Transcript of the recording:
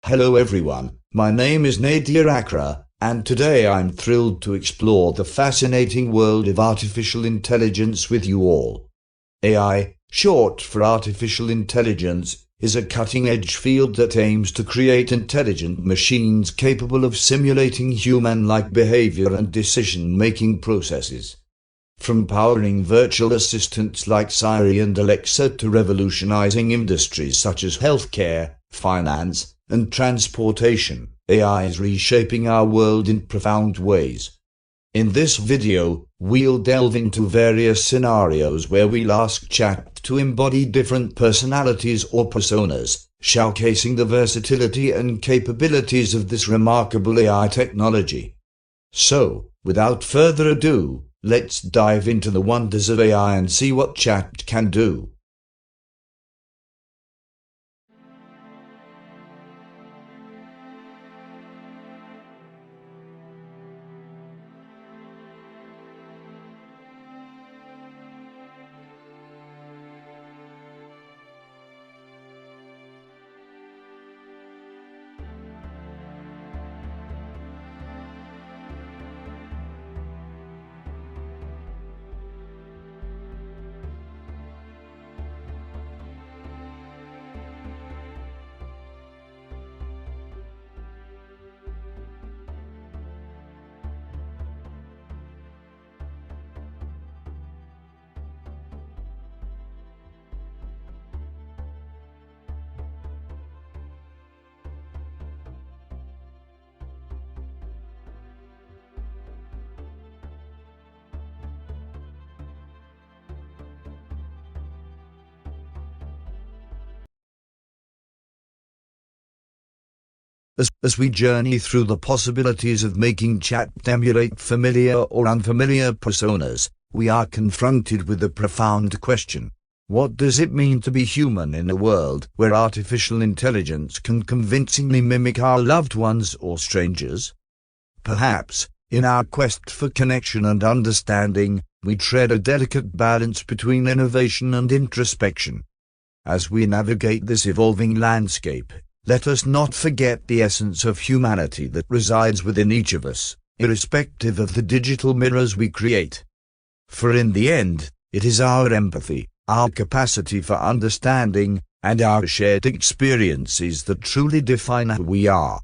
Hello everyone, my name is Nadir Akra, and today I'm thrilled to explore the fascinating world of artificial intelligence with you all. AI, short for artificial intelligence, is a cutting-edge field that aims to create intelligent machines capable of simulating human-like behavior and decision-making processes. From powering virtual assistants like Siri and Alexa to revolutionizing industries such as healthcare, finance, and transportation, AI is reshaping our world in profound ways. In this video, we'll delve into various scenarios where we'll ask Chat to embody different personalities or personas, showcasing the versatility and capabilities of this remarkable AI technology. So, without further ado, let's dive into the wonders of AI and see what Chat can do. As we journey through the possibilities of making Chat emulate familiar or unfamiliar personas, we are confronted with a profound question. What does it mean to be human in a world where artificial intelligence can convincingly mimic our loved ones or strangers? Perhaps, in our quest for connection and understanding, we tread a delicate balance between innovation and introspection. As we navigate this evolving landscape, let us not forget the essence of humanity that resides within each of us, irrespective of the digital mirrors we create. For in the end, it is our empathy, our capacity for understanding, and our shared experiences that truly define who we are.